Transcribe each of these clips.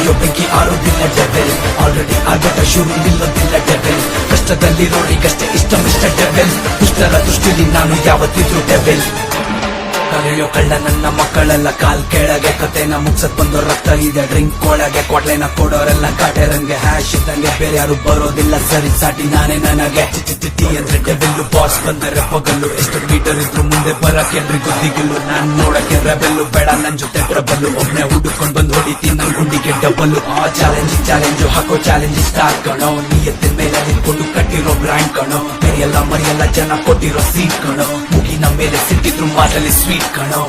ಉರಿಯೋ ಬೆಂಕಿ ಆರೋದಿಲ್ಲ ಡೆವೆಲ್, ಆಲ್ರೆಡಿ ಆಗಟ ಶುರು ನಿಲ್ಲೋದಿಲ್ಲ ಡೆವೆಲ್, ಕಷ್ಟದಲ್ಲಿರೋರಿಗಷ್ಟೇ ಇಷ್ಟ ಮಿಸ್ಟರ್ ಡೆವೆಲ್, ದುಷ್ಟರ ದೃಷ್ಟಿಲಿ ನಾನು ಯಾವತ್ತಿದ್ರು ಡೆವೆಲ್. ಕರೆಯೋ ಕಳ್ಳ ನನ್ನ ಮಕ್ಕಳೆಲ್ಲ ಕಾಲ್ ಕೆಳಗೆ, ಕತೆನ ಮುಗ್ಸತ್ ಬಂದೋ ರಕ್ತ ಇದೆ ಡ್ರಿಂಕ್ ಒಳಗೆ, ಕೊಡ್ಲೆನ ಕೊಡೋರೆಲ್ಲ ಕಾಟೆರಂಗೆ ಹ್ಯಾಶ್ ಇದ್ದಂಗೆ, ಬೇರೆ ಯಾರು ಬರೋದಿಲ್ಲ ಸರಿ ಸಾಟಿ ನಾನೇ ನನಗೆ. ಟಿ ಅಂದ್ರೆ ಡೆವೆಲ್ಲು, ಬಾಸ್ ಬಂದರೆ ಪಗಲ್ಲು, ಎಷ್ಟು ಮೀಟರ್ ಇದ್ರು ಮುಂದೆ ಬರಕ್ಕೆ ಗೊತ್ತಿಗಿಲ್ಲು, ನಾನ್ ನೋಡಕ್ಕೆ ರೆಬೆಲ್ಲು, ಬೇಡ ನನ್ ಜೊತೆ ಟ್ರಬಲ್ಲು, ಒಬ್ನೇ ಹುಡುಕೊಂಡ್ ಬಂದ್ ಹೊಡಿತೀನಿ ನನ್ ಗುಂಡಿಗೆ ಡಬಲ್ಲು. ಆ ಚಾಲೆಂಜು ಹಾಕೋ ಚಾಲೆಂಜ್ ಸ್ಟಾರ್ಟ್ ಕಣೋ, ನಿಯತ್ತಿನ ಮೇಲೆ ನಿಂತ್ಕೊಂಡು ಕಟ್ಟಿರೋ ಬ್ರ್ಯಾಂಡ್ ಕಣೋ, ಬೇರೆಯಲ್ಲ ಮರಿಯಲ್ಲ ಜನ ಕೊಟ್ಟಿರೋ ಸೀಟ್ ಕಣೋ, ಮುಗಿನ ಮೇಲೆ ಸಿಕ್ಕಿದ್ರು ಮಾತಲ್ಲಿ ಸ್ವೀಟ್ ಕಣೋ.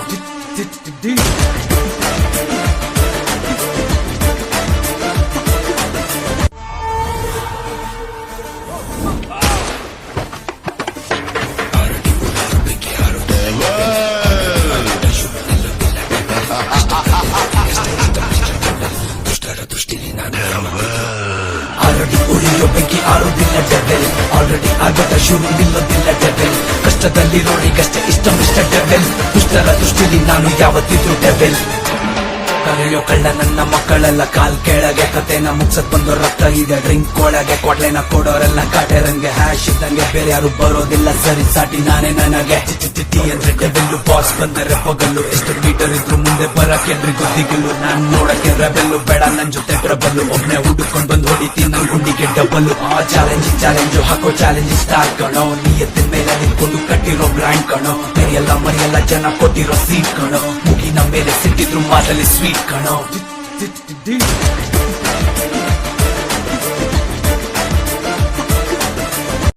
ಆಲ್ರೆಡಿ ಉರಿಯೋ ಬೆಂಕಿ ಆರೋದಿಲ್ಲ ಡೆವೆಲ್, ಆಲ್ರೆಡಿ ಆಗಟ ಶುರು ನಿಲ್ಲೋದಿಲ್ಲ ಡೆವೆಲ್, ಕಷ್ಟದಲ್ಲಿರೋರಿಗಷ್ಟೇ ಇಷ್ಟ ಮಿಸ್ಟರ್ ಡೆವೆಲ್, ದುಷ್ಟರ ದೃಷ್ಟಿಲಿ ನಾನು ಯಾವತ್ತಿದ್ರು ಡೆವೆಲ್. ಕರೆಯೋ ಕಳ್ಳ ನನ್ನ ಮಕ್ಕಳೆಲ್ಲ ಕಾಲ್ ಕೆಳಗೆ, ಕತೆನ ಮುಗ್ಸತ್ ಬಂದೋ ರಕ್ತ ಇದೆ ಡ್ರಿಂಕ್ ಒಳಗೆ, ಕೊಡ್ಲೆನ ಕೊಡೋರೆಲ್ಲ ಕಾಟೆರಂಗೆ ಹ್ಯಾಶ್ ಇದ್ದಂಗೆ, ಬೇರೆ ಯಾರು ಬರೋದಿಲ್ಲ ಸರಿ ಸಾಟಿ ನಾನೇ ನನಗೆ. ಟಿ ಅಂದ್ರೆ ಡೆವೆಲ್ಲು, ಬಾಸ್ ಬಂದರೆ ಪಗಲ್ಲು, ಎಷ್ಟು ಮೀಟರ್ ಇದ್ರು ಮುಂದೆ ಬರಕ್ಕೆ ಗೊತ್ತಿಗಿಲ್ಲು, ನಾನ್ ನೋಡಕ್ಕೆ ರೆಬೆಲ್ಲು, ಬೇಡ ನನ್ ಜೊತೆ ಟ್ರಬಲ್ಲು, ಒಬ್ನೇ ಹುಡುಕೊಂಡ್ ಬಂದ್ ಹೊಡಿತೀನಿ ನನ್ ಗುಂಡಿಗೆ ಡಬಲ್ಲು. ಆ ಚಾಲೆಂಜು ಹಾಕೋ ಚಾಲೆಂಜ್ ಸ್ಟಾರ್ಟ್ ಕಣೋ, ನಿಯತ್ತಿನ ಮೇಲೆ ನಿಂತ್ಕೊಂಡು ಕಟ್ಟಿರೋ ಬ್ರ್ಯಾಂಡ್ ಕಣೋ, ಬೇರೆಯಲ್ಲ ಮರಿಯಲ್ಲ ಜನ ಕೊಟ್ಟಿರೋ ಸೀಟ್ ಕಣೋ, ಮುಗಿನ ಮೇಲೆ ಸಿಕ್ಕಿದ್ರು ಮಾತಲ್ಲಿ ಸ್ವೀಟ್ ಕಣೋ.